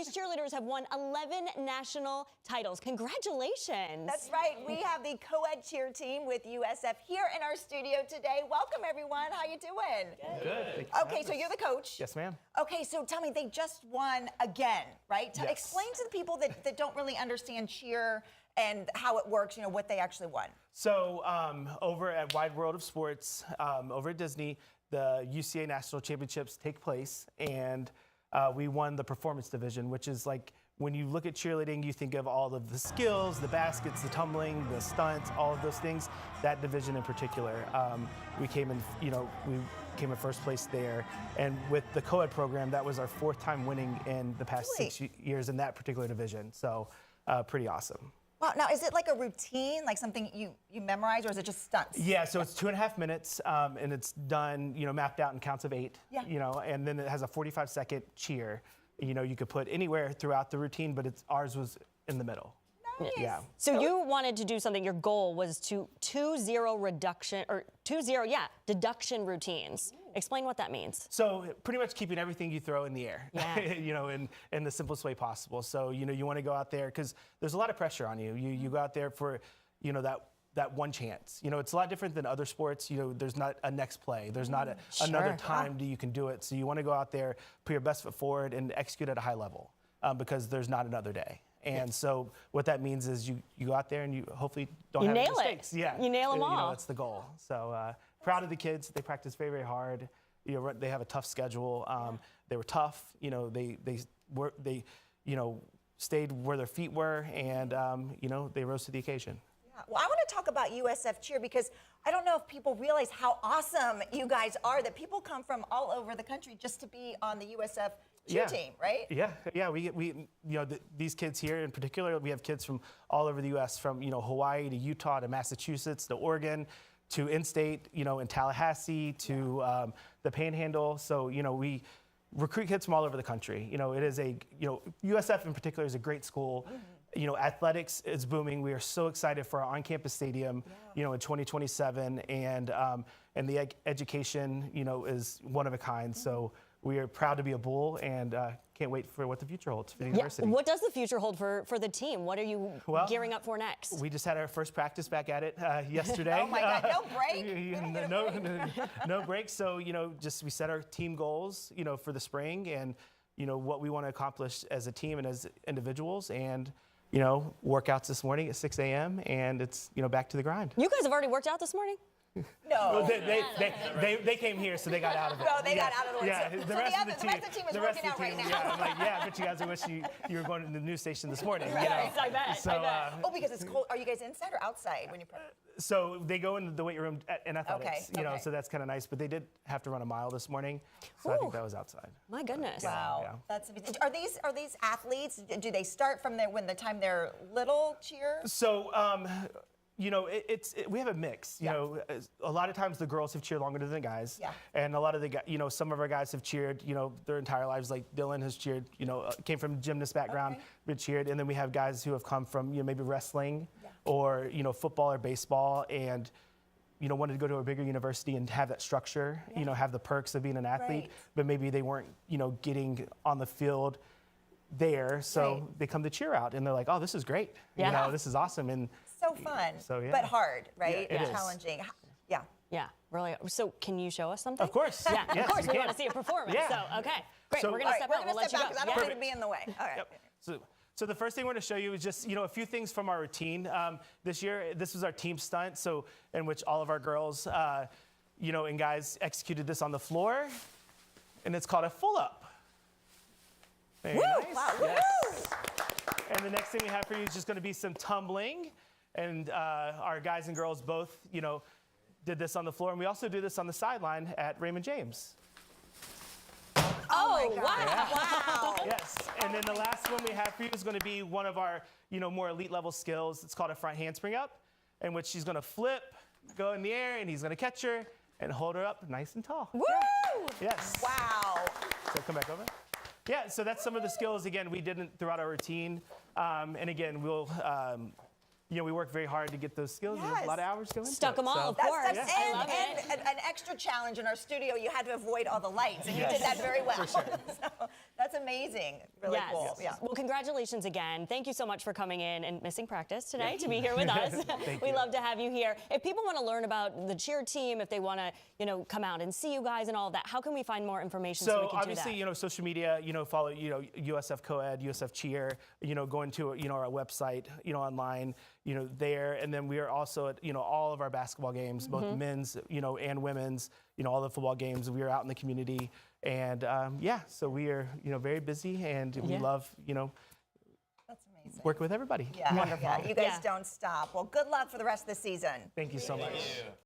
USF's cheerleaders have won 11 national titles. Congratulations. That's right. We have the co-ed cheer team with USF here in our studio today. Welcome, everyone. How you doing? Good. Okay, so you're the coach. Yes, ma'am. Okay, so tell me, they just won again, right? Yes. Explain to the people that don't really understand cheer and how it works, you know, what they actually won. So over at Wide World of Sports, over at Disney, the UCA National Championships take place, and we won the performance division, which is like when you look at cheerleading, you think of all of the skills, the baskets, the tumbling, the stunts, all of those things. That division in particular, we came in, we came in first place there. And with the co-ed program, that was our 4th time winning in the past 6 years in that particular division. So pretty awesome. Wow, now is it like a routine, like something you memorize, or is it just stunts? Yeah, so it's 2.5 minutes, and it's done, mapped out in counts of 8, and then it has a 45-second cheer. You could put anywhere throughout the routine, but ours was in the middle. Nice. Yeah. So you wanted to do something, your goal was to 2-0 deduction routines. Explain what that means. So pretty much keeping everything you throw in the air, in the simplest way possible. So, you want to go out there because there's a lot of pressure on you. You go out there for, that one chance. It's a lot different than other sports. There's not a next play. There's not another time you can do it. So you want to go out there, put your best foot forward, and execute at a high level because there's not another day. And so what that means is you go out there and you hopefully don't have any mistakes. Yeah, you nail them all. That's the goal. So proud of the kids. They practice very, very hard. They have a tough schedule. They were tough. They stayed where their feet were, and they rose to the occasion. Yeah. Well, I want to talk about USF Cheer because I don't know if people realize how awesome you guys are. That people come from all over the country just to be on the USF Cheer team, right? Yeah. We these kids here in particular, we have kids from all over the U.S. from Hawaii to Utah to Massachusetts to Oregon to in-state, in Tallahassee to the Panhandle. So we recruit kids from all over the country. It is USF in particular is a great school. Athletics is booming. We are so excited for our on-campus stadium, in 2027, and the education, is one of a kind. So we are proud to be a Bull, and can't wait for what the future holds for the university. What does the future hold for the team? What are you gearing up for next? We just had our first practice back at it yesterday. Oh my God, no break? No break. So, we set our team goals, for the spring, and, what we want to accomplish as a team and as individuals, and workouts this morning at 6 a.m. and it's, back to the grind. You guys have already worked out this morning? No. Well, they came here, so they got out of it. No, they got out of the way. Yeah, So the rest of the team is working out right now. Yeah, I'm like, I bet you guys wish you were going to the news station this morning. Right. I bet. So, because it's cold. Are you guys inside or outside when you practice? So they go into the weight room in athletics, Okay. So that's kind of nice. But they did have to run a mile this morning, so I think that was outside. My goodness. Wow. Yeah. That's amazing. Are these athletes? Do they start from the time they're little cheer? So. We have a mix. A lot of times the girls have cheered longer than the guys. Yeah. And a lot of the guys, some of our guys have cheered, their entire lives. Like Dylan has cheered, came from a gymnast background, but cheered. And then we have guys who have come from, maybe wrestling or, football or baseball, and, wanted to go to a bigger university and have that structure, have the perks of being an athlete, but maybe they weren't, getting on the field there. So they come to cheer out and they're like, oh, this is great. This is awesome. And so fun, so, but hard, right? Yeah, it is. Challenging. Yeah. Yeah, really. So can you show us something? Of course. Yeah, yes, of course. We want to see a performance. Yeah. So, okay. Great. So, we're going to step out. We'll let you go. Because I don't want to be in the way. All right. Yep. So the first thing we're going to show you is just, a few things from our routine. This year, this was our team stunt, so in which all of our girls, and guys executed this on the floor, and it's called a full up. Very nice. Wow. Yes. And the next thing we have for you is just going to be some tumbling. And our guys and girls both, did this on the floor. And we also do this on the sideline at Raymond James. Oh, wow. Yeah. Wow. Yes. And then the last one we have for you is going to be one of our, more elite level skills. It's called a front handspring up, in which she's going to flip, go in the air, and he's going to catch her and hold her up nice and tall. Woo! Yes. Wow. So come back over. Yeah, so that's some of the skills, again, we did throughout our routine. And again, we'll we work very hard to get those skills. And there's a lot of hours going. Stuck them all, of course. I love it. And an extra challenge in our studio, you had to avoid all the lights, and you Yes. did that very well. For sure. So that's amazing. Really Yes. cool. Yeah. Well, congratulations again. Thank you so much for coming in and missing practice today to be here with us. Thank We you. love to have you here. If people want to learn about the cheer team, if they want to, come out and see you guys and all of that, how can we find more information so we So can obviously, do that? social media, follow, USF Coed, USF Cheer, going to, our website, online, there. And then we are also at, all of our basketball games, both men's, and women's, all the football games. We are out in the community. And so we are, very busy, and we love, That's amazing. working with everybody. Yeah. Wonderful. Yeah. You guys Yeah. don't stop. Well, good luck for the rest of the season. Thank you so much.